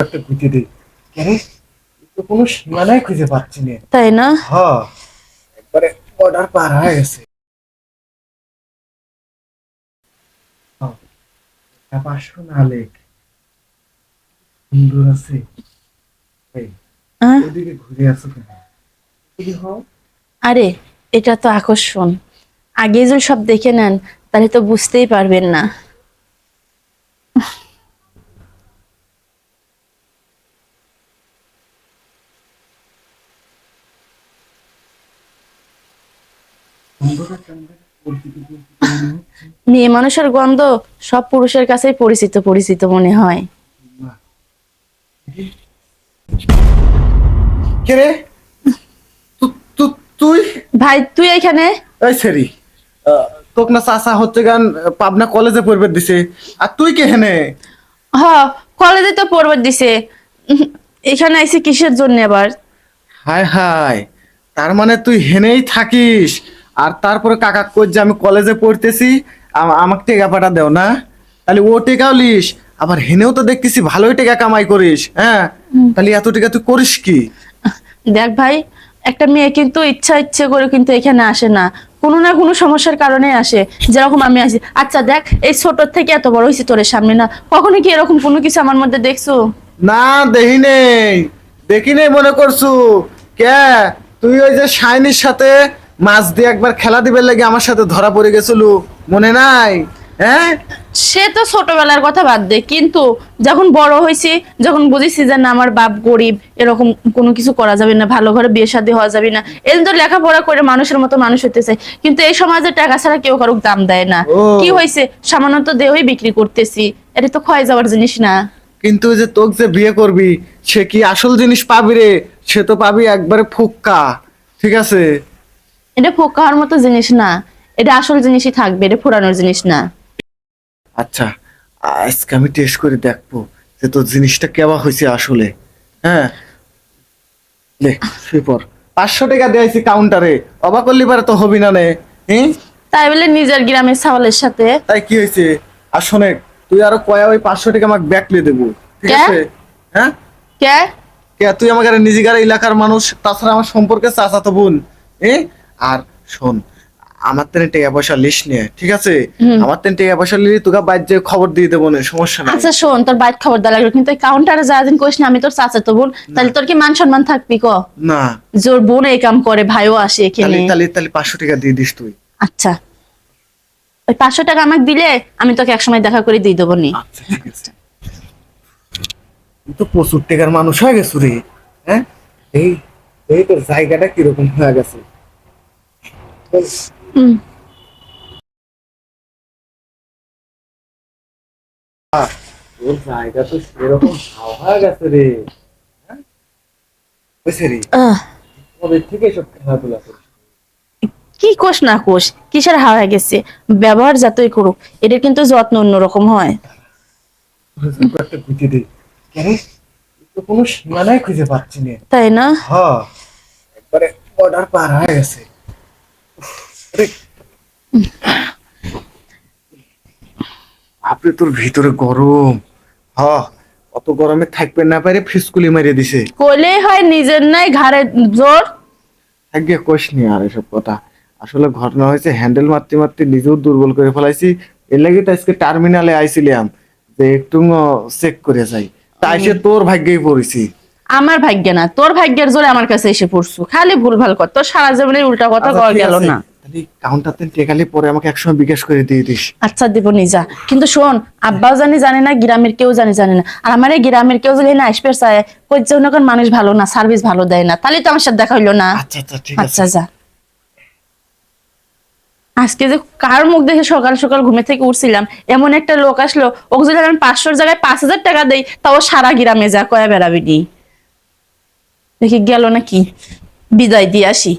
একটা গুঁজে দিই কেন তো কোনো সীমানাই খুঁজে পাচ্ছি না। তাই না? হ্যাঁ, একবারে বর্ডার পার হয়ে গেছে। হ্যাঁ, এটা 500 না লেখ সুন্দর আছে। এই, আহ, ওদিকে ঘুরে আসো কেন? যদি হও আরে এটা তো আকর্ষণ। আগে যদি সব দেখে নেন তাহলে তো বুঝতেই পারবেন না। সুন্দর একটা পরিচিত পরিচিত মনে হচ্ছে। মেয়ে মানুষের গন্ধ সব পুরুষের কাছেই পরিচিত পরিচিত মনে হয়। বাহ, কে রে? তুই ভাই তুই এখানে? এই সেরি, তোক না চাচা হচ্ছে গান পাবনা কলেজে পড়বে দিছে, আর তুই কে হেনে? হ, কলেজে তো পড়বে দিছে। উম, এখানে আইছি কিসের জন্য আবার? হায় হায়, তার মানে তুই হেনেই থাকিস, আর তারপরে কাকা কই যে আমি কলেজে পড়তেছি, আমাকে টেকা পাঠা দেও না? তাহলে ও টেকাও লিস, আবার হেনেও তো দেখতেছি ভালোই টেকা কামাই করিস, হ্যাঁ? তাহলে এত টেকা তুই করিস কি? দেখ ভাই, একটা মেয়ে কিন্তু ইচ্ছে করে কিন্তু এখানে আসে না, কোনো না কোনো সমস্যার কারণে আসে। যেরকম আমি আসি, আচ্ছা দেখ এই ছোট থেকে এত বড় হয়েছি তোর সামনে, না কখনো কি এরকম কোনো কিছু আমার মধ্যে দেখছো? না, দেখি নেই, দেখি নেই মনে করছু। কে? তুই ওই যে শাইনির সাথে মাছ দিয়ে একবার খেলা দিবে লাগে আমার সাথে ধরা পড়ে গেছিল, মনে নাই? হ্যাঁ, সে তো ছোটবেলার কথা বাদ দে, কিন্তু যখন বড় হয়েছি, যখন বুঝেছি যে না আমার বাপ গরিব, এরকম কোনো কিছু করা যাবে না, ভালো ঘরে বিয়ে শাদী হওয়া যাবে না, এই তো লেখাপড়া করে মানুষের মতো মানুষ হইতেছে, কিন্তু এই সমাজে টাকা ছাড়া কেউ কারোর দাম দেয় না। ও কি হয়েছে, সামান্য তো দেহই বিক্রি করতেছি, এটা তো ক্ষয় যাওয়ার জিনিস না। কিন্তু ওই যে তোকে যে বিয়ে করবি, সে কি আসল জিনিস পাবি রে? সে তো পাবি একবারে ফুক্কা, ঠিক আছে? এটা ফোকা হওয়ার মতো জিনিস না, এটা আসল জিনিসই থাকবে, এটা ফুরানোর জিনিস না। আচ্ছা, আজকে আমি টেস্ট করে দেখবো যে তোর জিনিসটা কেবা হয়েছে আসলে। হ্যাঁ, লে শুয়ে পর। 500 টাকা দিয়েছি কাউন্টারে, অবাক করলি পারে তো হবি না নে? হ্যাঁ, তাই বলে নিজের গ্রামের ছাগলের সাথে? তাই কি হয়েছে? আর শোনে, তুই আরো কয়া ওই 500 টাকা আমাকে ব্যাক লিয়ে দেবো, ঠিক কে? আছে? হ্যাঁ, কে? কে তুই আমাকে নিজেকার এলাকার মানুষ, তাছাড়া আমার সম্পর্কে চাচাতো বোন। এ, আর শোন, আমার তেনে টাকা পয়সা লিস নিয়ে, ঠিক আছে? হুম। আমার তেনে টাকা পয়সা লিয়ে তোকে বাইর যে খবর দিয়ে দেবো না, সমস্যা নাই। আচ্ছা শোন, তোর বাইক খবর দেওয়া লাগলো, কিন্তু কাউন্টারে যা দিন কইস না আমি তোর চাচাতো বোন, তাহলে তোর কি মান সম্মান থাকবি ক? না, জোর বোন এই কাম করে, ভাইও আসে তাহলে এখানে। তাহলে তাহলে 500 টাকা দিয়ে দিস তুই। আচ্ছা, ওই 500 টাকা আমাকে দিলে আমি তোকে একসময় দেখা করে দিয়ে দেবো নি। আচ্ছা ঠিক আছে। তুই তো প্রচুর টাকার মানুষ হয়ে গেছো রে। হ্যাঁ, এই এই তোর জায়গাটা কিরকম হয়ে গেছে? হুম। তোর জায়গা তো সেরকম হাওয়া হয়ে গেছে রে। হ্যাঁ, বুঝছি রে, আহ, কবে থেকে সব খেলাধুলা করিস? কি কোষ না কোষ, কিসের হাওয়া গেছে? ব্যবহার যতই করুক, এটার কিন্তু যত্ন অন্যরকম হয়। একটা গুঁজে দিই কেন তো কোনো সীমানাই খুঁজে পাচ্ছি না। তাই না? হ্যাঁ, একবারে বর্ডার পার হয়ে গেছে। আরে, আপনি তোর ভিতরে গরম। হ্যাঁ, অত গরমে থাকবে না পারে ফিসকুলি মেরে দিছে। কইলেই হয় নিজের নাই ঘাড়ে জোর। আগে কোষ নি আর এসব কথা। আসলে ঘটনা হয়েছে, হ্যান্ডেল মারতে মারতে নিজেও দুর্বল করে ফেলাইছি। এর লাগি তো আজকে টার্মিনালে আইছিলাম যে একটু চেক করে যাই, তাই সে তোর ভাগ্যেই পড়েছি। আমার ভাগ্য না, তোর ভাগ্যের জোরে আমার কাছে এসে পড়ছু, খালি ভুলভাল কর, তোর সারা জীবনের উল্টা কথা আচ্ছা কওয়া ঠিক গেল আছে, না। তাহলে কাউন্টারতে টেকালে পরে আমাকে একসময় বিকাশ করে দিয়ে দিস। আচ্ছা দিব নিজা, কিন্তু শোন, আব্বাও জানে না, গ্রামের কেউ জানে না, আর আমার এই গ্রামের কেউ যদি না আসবে চায়, কই যে ওনাকে মানুষ ভালো না, সার্ভিস ভালো দেয় না, তাহলে তো আমার সাথে দেখা হইলো না। আচ্ছা আচ্ছা ঠিক আচ্ছা আছে। যা। আজকে যে কার মুখ দেখে সকাল সকাল ঘুমে থেকে উঠছিলাম, এমন একটা লোক আসলো, ওকে যদি আমি 500-র জায়গায় 5,000 টাকা দেই, তাও সারা গ্রামে যা কয়া বেড়াবি নি। দেখি গেল নাকি, বিদায় দিয়ে আসি।